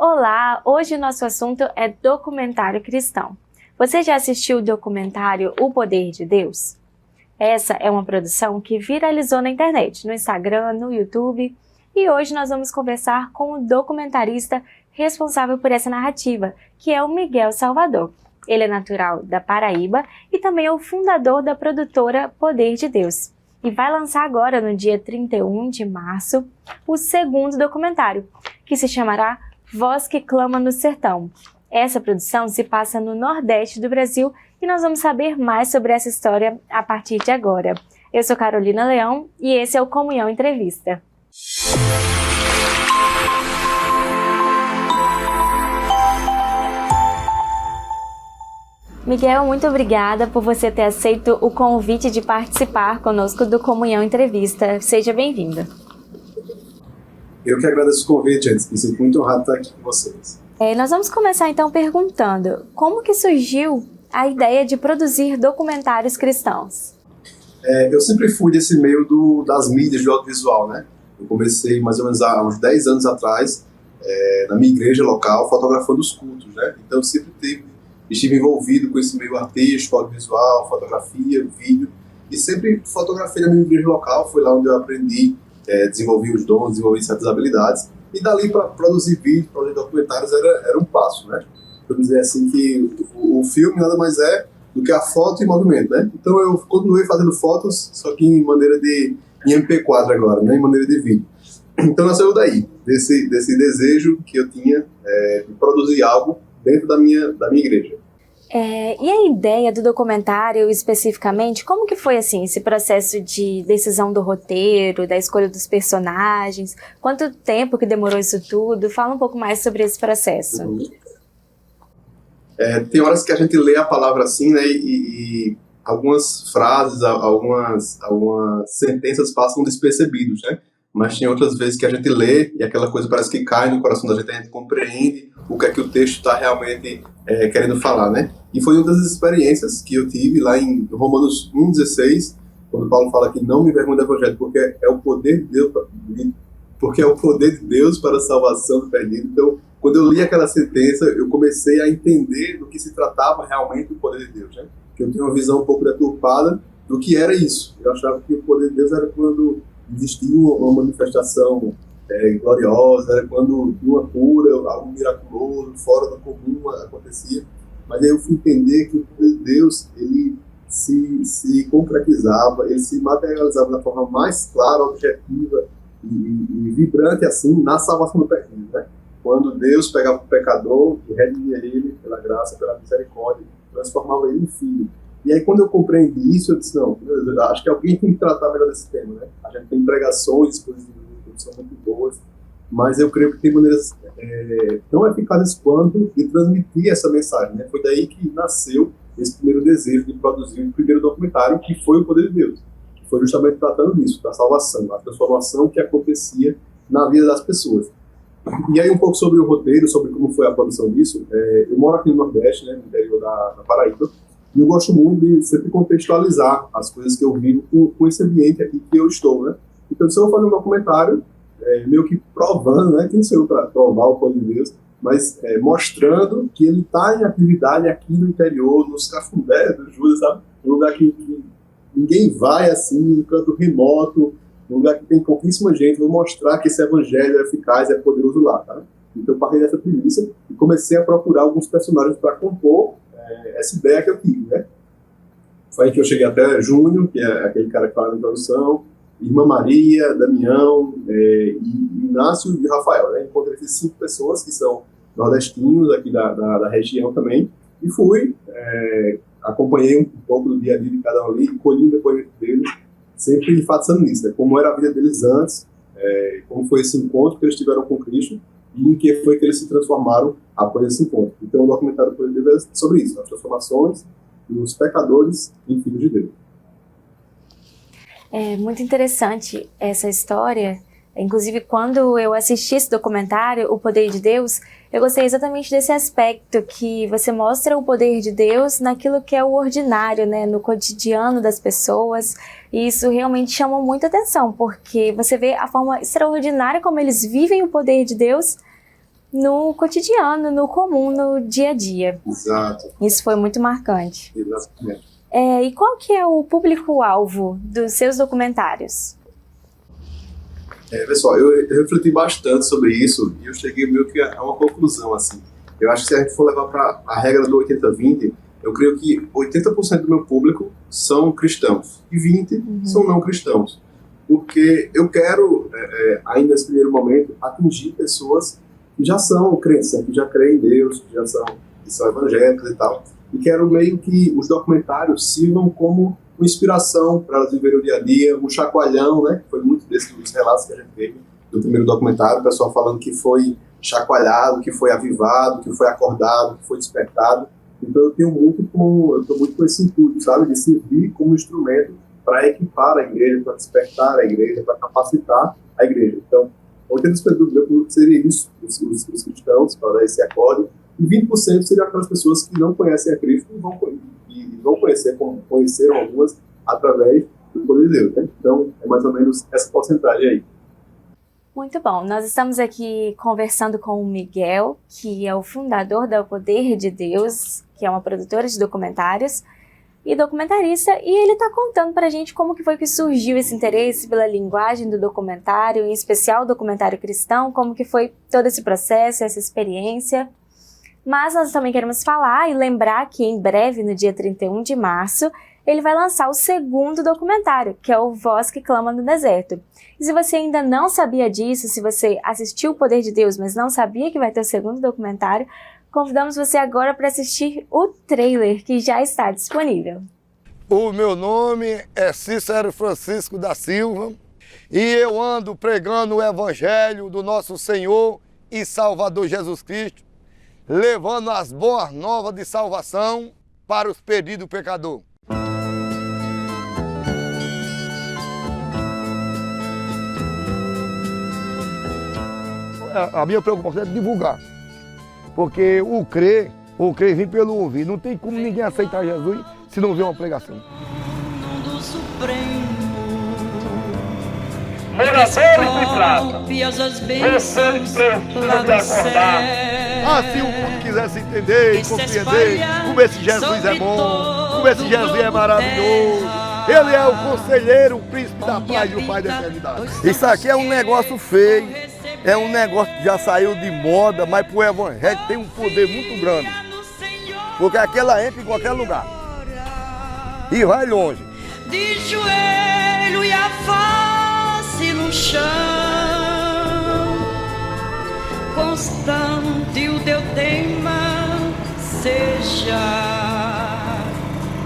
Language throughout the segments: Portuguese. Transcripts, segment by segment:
Olá, hoje o nosso assunto é documentário cristão. Você já assistiu o documentário O Poder de Deus? Essa é uma produção que viralizou na internet, no Instagram, no YouTube, e hoje nós vamos conversar com o documentarista responsável por essa narrativa, que é o Miguel Salvador. Ele é natural da Paraíba e também é o fundador da produtora Poder de Deus. E vai lançar agora, no dia 31 de março, o segundo documentário, que se chamará Voz que Clama no Sertão. Essa produção se passa no Nordeste do Brasil e nós vamos saber mais sobre essa história a partir de agora. Eu sou Carolina Leão e esse é o Comunhão Entrevista. Miguel, muito obrigada por você ter aceito o convite de participar conosco do Comunhão Entrevista. Seja bem-vindo. Eu que agradeço o convite, antes. Me sinto muito honrado de estar aqui com vocês. Nós vamos começar então perguntando como que surgiu a ideia de produzir documentários cristãos? Eu sempre fui desse meio das mídias do audiovisual, né? Eu comecei mais ou menos há uns 10 anos atrás, na minha igreja local, fotografando os cultos, né? Então eu sempre estive envolvido com esse meio artístico, audiovisual, fotografia, vídeo, e sempre fotografei na minha igreja local. Foi lá onde eu aprendi, desenvolvi os dons, desenvolvi certas habilidades, e dali para produzir vídeo, produzir documentários era um passo, né? Vamos dizer assim que o filme nada mais é do que a foto em movimento, né? Então eu continuei fazendo fotos, só que em maneira em MP4 agora, né? Em maneira de vídeo. Então nasceu daí, desse desejo que eu tinha de produzir algo dentro da minha igreja. E a ideia do documentário especificamente, como que foi assim, esse processo de decisão do roteiro, da escolha dos personagens? Quanto tempo que demorou isso tudo? Fala um pouco mais sobre esse processo. Tem horas que a gente lê a palavra assim, né, e algumas frases, algumas sentenças passam despercebidos, né? Mas tem outras vezes que a gente lê e aquela coisa parece que cai no coração da gente, a gente compreende o que é que o texto está realmente querendo falar, né? E foi uma das experiências que eu tive lá em Romanos 1,16, quando Paulo fala que não me envergonhe do evangelho, porque é o poder de Deus, para a salvação do perdido. Então, quando eu li aquela sentença, eu comecei a entender do que se tratava realmente o poder de Deus, né? Que eu tinha uma visão um pouco deturpada do que era isso. Eu achava que o poder de Deus era quando existia uma manifestação gloriosa, era quando uma cura, algo miraculoso, fora do comum acontecia. Mas aí eu fui entender que o poder de Deus, ele se concretizava, ele se materializava da forma mais clara, objetiva e vibrante assim, na salvação do perdido, né? Quando Deus pegava o pecador e redimia ele pela graça, pela misericórdia, transformava ele em filho. E aí, quando eu compreendi isso, eu disse, não, acho que alguém tem que tratar melhor desse tema, né? A gente tem pregações, exposições que são muito boas, mas eu creio que tem maneiras tão eficazes quanto de transmitir essa mensagem, né? Foi daí que nasceu esse primeiro desejo de produzir o primeiro documentário, que foi o Poder de Deus, que foi justamente tratando disso, da salvação, a transformação que acontecia na vida das pessoas. E aí um pouco sobre o roteiro, sobre como foi a produção disso. Eu moro aqui no Nordeste, né, no interior da Paraíba, e eu gosto muito de sempre contextualizar as coisas que eu vivo com esse ambiente aqui que eu estou, né? Então, se eu vou fazer um documentário, meio que provando, né, quem sou eu para provar o poder de Deus, mas mostrando que ele está em atividade aqui no interior, nos cafundés do Judas, sabe? Um lugar que ninguém vai assim, um canto remoto, um lugar que tem pouquíssima gente. Vou mostrar que esse evangelho é eficaz, é poderoso lá, tá? Então eu parti dessa premissa e comecei a procurar alguns personagens para compor essa ideia que eu tive, né? Foi aí que eu cheguei até Júnior, que é aquele cara que fala na introdução, Irmã Maria, Damião, e Inácio e Rafael, né? Encontrei esses 5 pessoas que são nordestinos aqui da região também, e fui, acompanhei um pouco do dia a dia de cada um ali, e colhi o depoimento deles, sempre enfatizando nisso, né? Como era a vida deles antes, como foi esse encontro que eles tiveram com Cristo e em que foi que eles se transformaram após esse encontro. Então o documentário Poder de Deus é sobre isso, as transformações dos pecadores em filhos de Deus. É muito interessante essa história. Inclusive, quando eu assisti esse documentário, O Poder de Deus, eu gostei exatamente desse aspecto, que você mostra o poder de Deus naquilo que é o ordinário, né, no cotidiano das pessoas, e isso realmente chama muita atenção, porque você vê a forma extraordinária como eles vivem o poder de Deus no cotidiano, no comum, no dia a dia. Exato. Isso foi muito marcante. Exatamente. E qual que é o público-alvo dos seus documentários? Pessoal, eu refleti bastante sobre isso e eu cheguei meio que a uma conclusão, assim. Eu acho que se a gente for levar para a regra do 80-20, eu creio que 80% do meu público são cristãos e 20% são não cristãos. Porque eu quero, ainda nesse primeiro momento, atingir pessoas que já são crentes, que já creem em Deus, que são evangélicos e tal. E quero meio que os documentários sirvam como uma inspiração para elas viverem o dia a dia, um chacoalhão, né? Foi muito desses relatos que a gente teve do primeiro documentário, o pessoal falando que foi chacoalhado, que foi avivado, que foi acordado, que foi despertado. Então eu estou muito com esse intuito, sabe? De servir como instrumento para equipar a igreja, para despertar a igreja, para capacitar a igreja. Então, 80% do meu público seria isso, os cristãos, para dar esse acorde, e 20% seriam aquelas pessoas que não conhecem a Cristo e vão conhecer, como conheceram algumas, através do poder de Deus, né? Então, é mais ou menos essa porcentagem aí. Muito bom. Nós estamos aqui conversando com o Miguel, que é o fundador da O Poder de Deus, que é uma produtora de documentários e documentarista, e ele está contando para a gente como que foi que surgiu esse interesse pela linguagem do documentário, em especial o documentário cristão, como que foi todo esse processo, essa experiência. Mas nós também queremos falar e lembrar que em breve, no dia 31 de março, ele vai lançar o segundo documentário, que é o Voz que Clama no Deserto. E se você ainda não sabia disso, se você assistiu O Poder de Deus, mas não sabia que vai ter o segundo documentário, convidamos você agora para assistir o trailer, que já está disponível. O meu nome é Cícero Francisco da Silva e eu ando pregando o Evangelho do nosso Senhor e Salvador Jesus Cristo, levando as boas novas de salvação para os perdidos pecadores. A minha preocupação é divulgar, porque o crer vem pelo ouvir. Não tem como ninguém aceitar Jesus se não vê uma pregação. Moradores de prata, vocês precisam de acordar. Ah, se o mundo quisesse entender e compreender como esse Jesus é bom, como esse Jesus é maravilhoso. Ele é o conselheiro, o príncipe da paz e o pai da eternidade. Isso aqui é um negócio feio, é um negócio que já saiu de moda, mas para o evangelho tem um poder muito grande. Porque aquela entra em qualquer lugar e vai longe. De joelho e a face no chão, constante o teu tema seja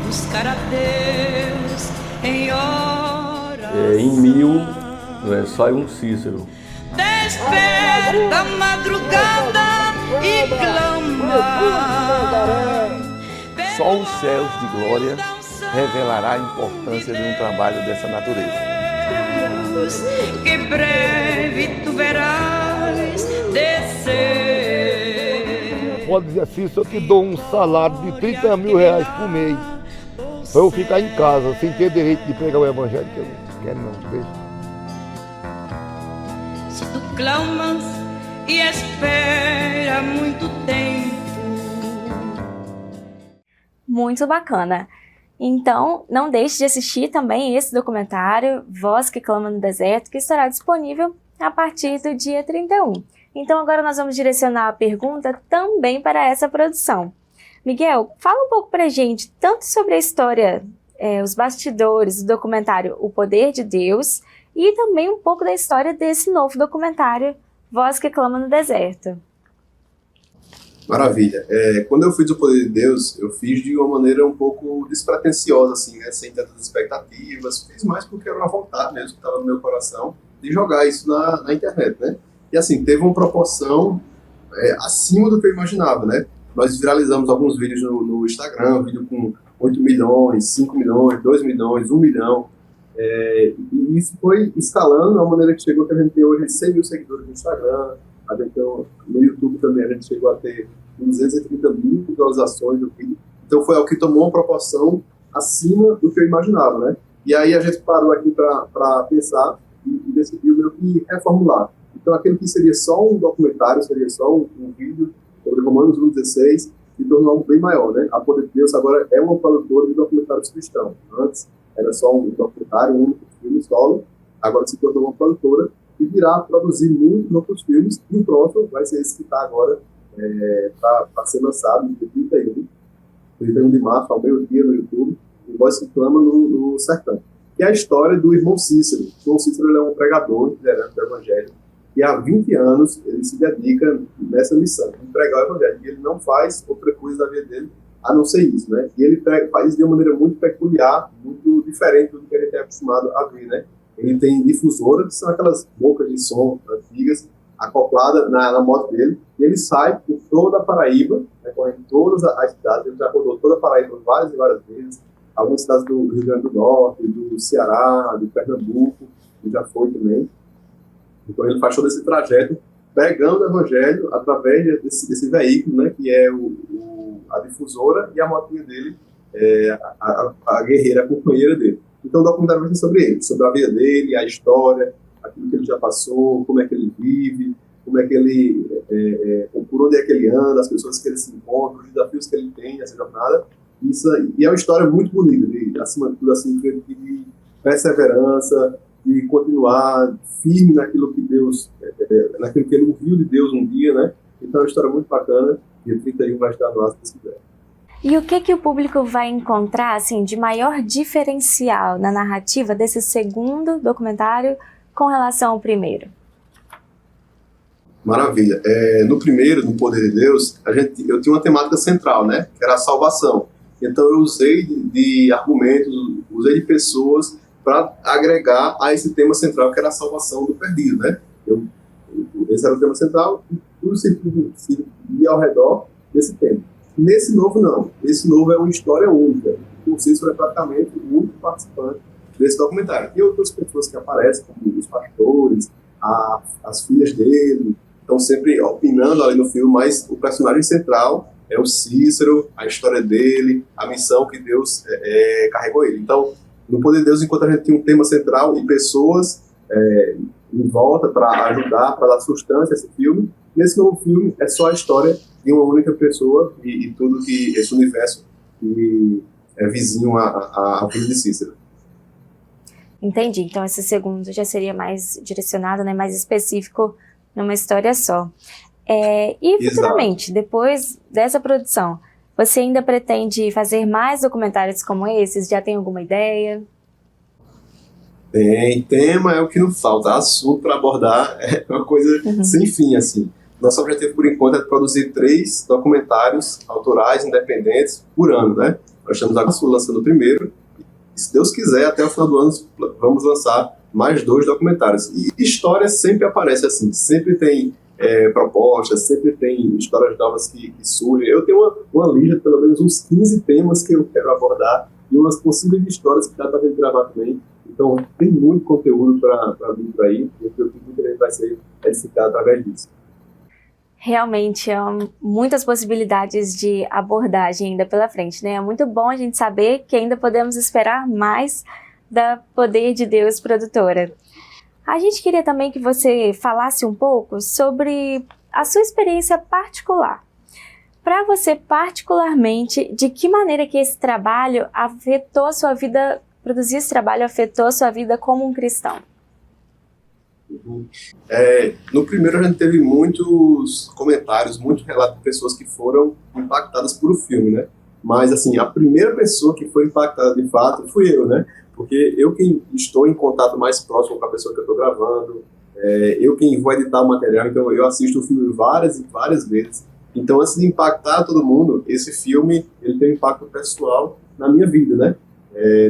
buscar a Deus em hora. Em 1000, sai um Cícero. Desperta a madrugada e clama. Só os céus de glória revelará a importância de um trabalho dessa natureza. Que breve tu verás descer. Pode dizer assim, se eu te dou um salário de 30 mil reais por mês, para eu ficar em casa sem ter direito de pregar o evangelho, que eu não quero não, deixa. Se tu clamas e espera muito tempo. Muito bacana. Então, não deixe de assistir também esse documentário, Voz que Clama no Deserto, que estará disponível a partir do dia 31. Então, agora nós vamos direcionar a pergunta também para essa produção. Miguel, fala um pouco pra gente, tanto sobre a história, os bastidores do documentário O Poder de Deus, e também um pouco da história desse novo documentário, Voz que Clama no Deserto. Maravilha. Quando eu fiz O Poder de Deus, eu fiz de uma maneira um pouco despretensiosa, assim, né? Sem tantas expectativas. Fiz mais porque era uma vontade mesmo que estava no meu coração de jogar isso na internet, né? E assim, teve uma proporção acima do que eu imaginava, né? Nós viralizamos alguns vídeos no Instagram, vídeo com 8 milhões, 5 milhões, 2 milhões, 1 milhão. E isso foi escalando de uma maneira que chegou que a gente tem hoje 100 mil seguidores no Instagram. A gente tem, no YouTube também a gente chegou a ter 230 mil visualizações do vídeo. Então foi algo que tomou uma proporção acima do que eu imaginava, né? E aí a gente parou aqui para pensar e decidiu meio que reformular. Então, aquele que seria só um documentário, seria só um vídeo sobre Romanos 1,16, se tornou algo bem maior, né? A Poder de Deus agora é uma produtora de documentários cristãos. Antes era só um documentário, um único filme solo, agora se tornou uma produtora e virá produzir muitos outros filmes, e o próximo vai ser esse que está agora para ser lançado no dia 31 de março, ao meio-dia, no YouTube, o Voz que Clama no Sertão. Que é a história do irmão Cícero. O irmão Cícero ele é um pregador, liderante do Evangelho, e há 20 anos ele se dedica nessa missão, de pregar o Evangelho. E ele não faz outra coisa da vida dele a não ser isso, né? E ele faz de uma maneira muito peculiar, muito diferente do que a gente é acostumado a ver, né? Ele tem difusoras, que são aquelas bocas de som antigas, acopladas na moto dele, e ele sai por toda a Paraíba, correndo todas as cidades. Ele já rodou toda a Paraíba várias e várias vezes, algumas cidades do Rio Grande do Norte, do Ceará, de Pernambuco, ele já foi também. Então ele faz todo esse trajeto pregando o Evangelho através desse veículo, né, que é a difusora, e a motinha dele, a guerreira, a companheira dele. Então o documentário vai ser sobre ele, sobre a vida dele, a história, aquilo que ele já passou, como é que ele vive, como é que ele, por onde é que ele anda, as pessoas que ele se encontra, os desafios que ele tem nessa jornada. E é uma história muito bonita, acima de tudo, assim, de perseverança, de continuar firme naquilo que Deus, naquilo que ele ouviu de Deus um dia, né? Então é uma história muito bacana, e o 31 vai estar no ar, se quiser. E o que o público vai encontrar, assim, de maior diferencial na narrativa desse segundo documentário com relação ao primeiro? Maravilha. No primeiro, no Poder de Deus, eu tinha uma temática central, né? Que era a salvação. Então eu usei de argumentos, usei de pessoas para agregar a esse tema central, que era a salvação do perdido, né? Esse era o tema central, e tudo se ia ao redor desse tema. Nesse novo, não. Esse novo é uma história única. O Cícero é praticamente o único participante desse documentário. E outras pessoas que aparecem, como os pastores, as filhas dele, estão sempre opinando ali no filme, mas o personagem central é o Cícero, a história dele, a missão que Deus carregou ele. Então, no Poder de Deus, enquanto a gente tinha um tema central e pessoas em volta para ajudar, para dar sustância a esse filme, nesse novo filme é só a história de uma única pessoa e tudo que esse universo que é vizinho à vida de Cícero. Entendi. Então esse segundo já seria mais direcionado, né, mais específico numa história só. E futuramente, depois dessa produção, você ainda pretende fazer mais documentários como esses? Já tem alguma ideia? Tem. Tema é o que não falta. Assunto para abordar é uma coisa sem fim, assim. Nosso objetivo, por enquanto, é produzir 3 documentários autorais, independentes, por ano, né? Nós estamos agora lançando o primeiro. E, se Deus quiser, até o final do ano, vamos lançar mais 2 documentários. E história sempre aparece assim. Sempre tem propostas, sempre tem histórias novas que surgem. Eu tenho uma lista de pelo menos uns 15 temas que eu quero abordar e umas possíveis histórias que dá para gravar também. Então, tem muito conteúdo para vir por aí. E o que muita gente vai ser edificado através disso. Realmente, muitas possibilidades de abordagem ainda pela frente, né? É muito bom a gente saber que ainda podemos esperar mais da Poder de Deus produtora. A gente queria também que você falasse um pouco sobre a sua experiência particular. Para você, particularmente, de que maneira que esse trabalho afetou a sua vida, produzir esse trabalho afetou a sua vida como um cristão? No primeiro a gente teve muitos comentários, muitos relatos de pessoas que foram impactadas por o filme, né? Mas assim, a primeira pessoa que foi impactada de fato fui eu, né? Porque eu quem estou em contato mais próximo com a pessoa que eu estou gravando, eu quem vou editar o material, então eu assisto o filme várias e várias vezes. Então, antes de impactar todo mundo, esse filme ele tem um impacto pessoal na minha vida, né?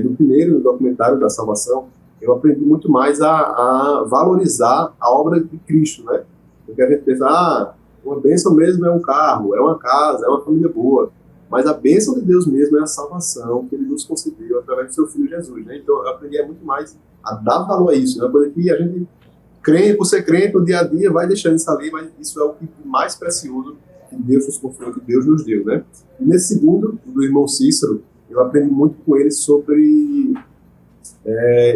No primeiro documentário da salvação, eu aprendi muito mais a valorizar a obra de Cristo, né? Porque a gente pensa, uma bênção mesmo é um carro, é uma casa, é uma família boa. Mas a bênção de Deus mesmo é a salvação que Ele nos concedeu através do seu Filho Jesus, né? Então eu aprendi muito mais a dar valor a isso, né? Uma coisa que a gente, por ser crente, no dia a dia vai deixando isso ali, mas isso é o que mais precioso que Deus nos confiou, que Deus nos deu, né? E nesse segundo, do irmão Cícero, eu aprendi muito com ele sobre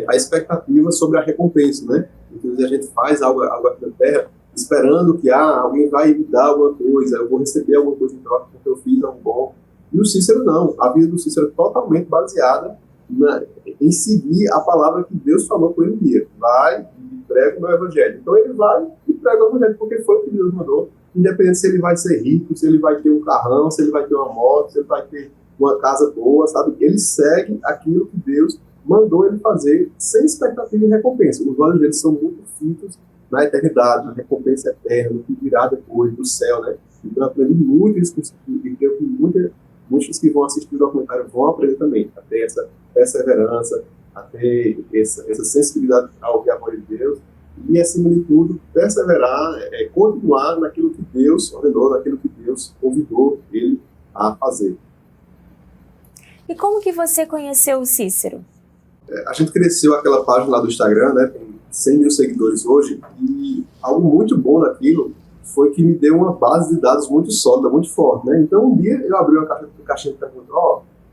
a expectativa sobre a recompensa, né? Muitas vezes a gente faz algo aqui na Terra esperando que alguém vai me dar alguma coisa, eu vou receber alguma coisa em troca porque eu fiz algo bom. E o Cícero não. A vida do Cícero é totalmente baseada em seguir a palavra que Deus falou com ele um dia. Vai e prega o meu evangelho. Então ele vai e prega o evangelho porque foi o que Deus mandou. Independente se ele vai ser rico, se ele vai ter um carrão, se ele vai ter uma moto, se ele vai ter uma casa boa, sabe? Ele segue aquilo que Deus mandou ele fazer sem expectativa de recompensa. Os olhos dele são muito fitos na eternidade, na recompensa eterna, no que virá depois do céu, né? Então eu aprendi muito isso e creio que muitos que vão assistir o documentário vão aprender também, a ter essa perseverança, a ter essa sensibilidade ao ouvir a voz de Deus e, acima de tudo, perseverar, continuar naquilo que Deus ordenou, naquilo que Deus convidou ele a fazer. E como que você conheceu o Cícero? A gente cresceu aquela página lá do Instagram, né, tem 100 mil seguidores hoje, e algo muito bom naquilo foi que me deu uma base de dados muito sólida, muito forte, né? Então um dia eu abri uma caixinha de perguntas,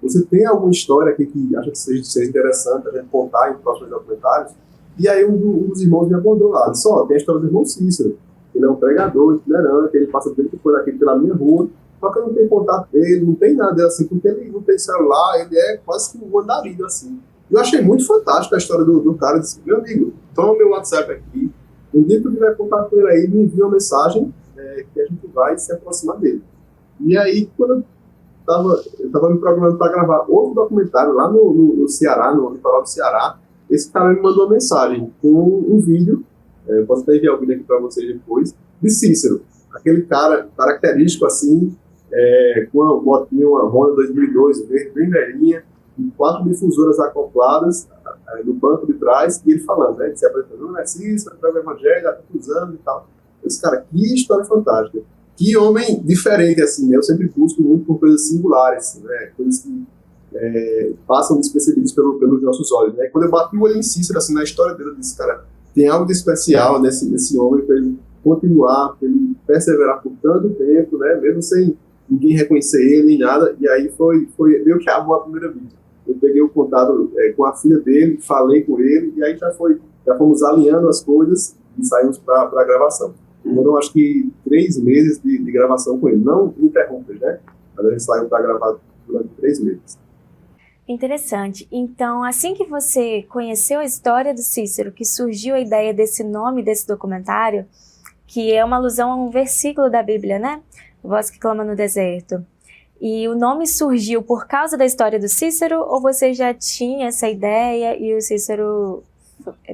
você tem alguma história aqui que acha que seja interessante a gente contar em próximos documentários? E aí um dos irmãos me abordou lá, disse, tem a história do irmão Cícero, ele é um pregador itinerante, ele passa bem por aqui pela minha rua, só que eu não tenho contato dele, não tem nada assim, porque ele não tem celular, ele é quase que um andarilho assim. Eu achei muito fantástico a história do cara, disse, meu amigo, toma meu WhatsApp aqui, um dia que eu tiver contato com ele aí, me envia uma mensagem que a gente vai se aproximar dele. E aí, quando eu estava me programando para gravar outro documentário lá no Ceará, no litoral do Ceará, esse cara me mandou uma mensagem com um vídeo, eu posso até enviar o vídeo aqui para vocês depois, de Cícero, aquele cara característico assim, com uma motinha, uma Honda 2002, bem velhinha, com 4 difusoras acopladas no banco de trás, e ele falando, né, se apresentando, não é Cícero, prega o evangelho há tantos anos e tal. Esse cara, que história fantástica. Que homem diferente, assim, né? Eu sempre busco muito por coisas singulares, né? Coisas que passam despercebidas pelos nossos olhos, né? Quando eu bati o olho em Cícero, assim, na história dele, eu disse, cara, tem algo de especial nesse homem para ele continuar, para ele perseverar por tanto tempo, né? Mesmo sem ninguém reconhecer ele, nem nada. E aí foi meio que amor à primeira vista. Eu peguei o contato com a filha dele, falei com ele, e aí já fomos alinhando as coisas e saímos para a gravação. Foram, acho que, 3 meses de gravação com ele. Não interrompidos, né? Mas a gente saiu para gravar durante 3 meses. Interessante. Então, assim que você conheceu a história do Cícero, que surgiu a ideia desse nome desse documentário, que é uma alusão a um versículo da Bíblia, né? Voz que clama no deserto. E o nome surgiu por causa da história do Cícero, ou você já tinha essa ideia e o Cícero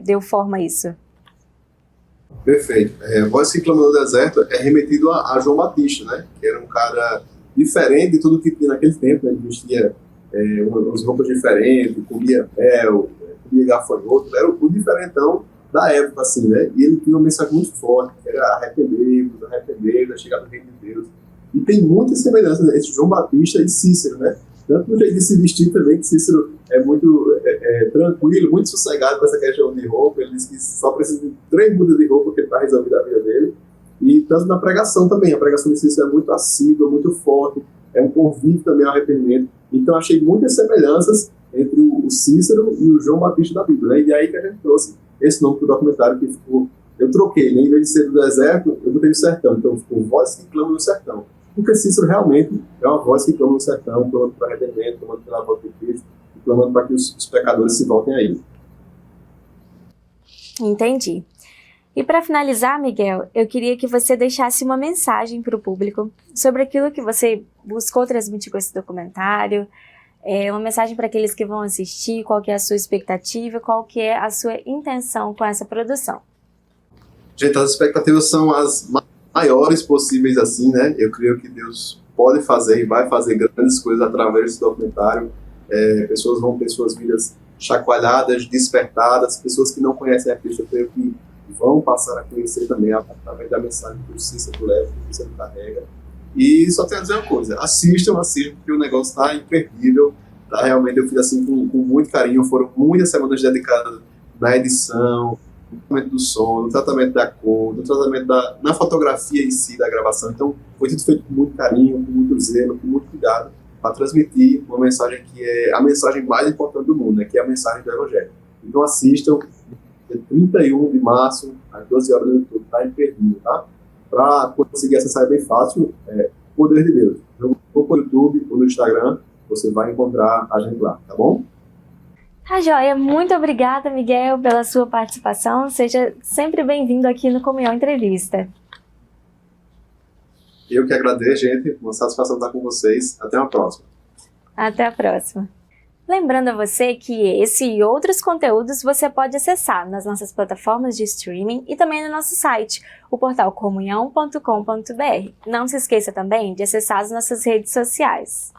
deu forma a isso? Perfeito. Voz que clama no deserto é remetido a João Batista, né? Que era um cara diferente de tudo que tinha naquele tempo, né? Ele vestia umas roupas diferentes, comia mel, comia gafanhoto, era o diferentão da época, assim, né? E ele tinha uma mensagem muito forte, que era arrepender da chegada do reino de Deus. E tem muita semelhança entre João Batista e Cícero, né? Tanto no jeito de se vestir também, que Cícero é muito tranquilo, muito sossegado com essa questão de roupa. Ele diz que só precisa de 3 mudas de roupa que ele está resolvendo a vida dele. E tanto na pregação também. A pregação de Cícero é muito assídua, muito forte. É um convite também ao arrependimento. Então, achei muitas semelhanças entre o Cícero e o João Batista da Bíblia, né? E aí que a gente trouxe esse nome para o documentário, que ficou... Eu troquei, né? Em vez de ser do deserto, eu botei no sertão. Então, ficou Voz que clama no sertão. Porque Cícero realmente é uma voz que clama no sertão, clamando para arrependimento, clamando pela volta de Cristo, e clamando para que os pecadores se voltem a Ele. Entendi. E para finalizar, Miguel, eu queria que você deixasse uma mensagem para o público sobre aquilo que você buscou transmitir com esse documentário, uma mensagem para aqueles que vão assistir, qual que é a sua expectativa, qual que é a sua intenção com essa produção. Gente, as expectativas são as maiores possíveis, assim, né? Eu creio que Deus pode fazer e vai fazer grandes coisas através desse documentário. Pessoas vão ter suas vidas chacoalhadas, despertadas, pessoas que não conhecem a Cristo, eu creio que vão passar a conhecer também através da mensagem que o Cícero leva, que o Cícero carrega. E só tenho a dizer uma coisa, assistam, porque o negócio está imperdível, tá? Realmente eu fiz assim com muito carinho, foram muitas semanas dedicadas na edição, no tratamento do som, no tratamento da cor, no tratamento na fotografia em si da gravação. Então foi tudo feito com muito carinho, com muito zelo, com muito cuidado, para transmitir uma mensagem que é a mensagem mais importante do mundo, né? Que é a mensagem do Evangelho. Então assistam, dia 31 de março, às 12 horas no YouTube, tá imperdível, tá? Para conseguir acessar é bem fácil, Poder de Deus. Ou no YouTube ou no Instagram, você vai encontrar a gente lá, tá bom? Tá joia, muito obrigada, Miguel, pela sua participação. Seja sempre bem-vindo aqui no Comunhão Entrevista. Eu que agradeço, gente. Uma satisfação estar com vocês. Até a próxima. Até a próxima. Lembrando a você que esse e outros conteúdos você pode acessar nas nossas plataformas de streaming e também no nosso site, o portal comunhão.com.br. Não se esqueça também de acessar as nossas redes sociais.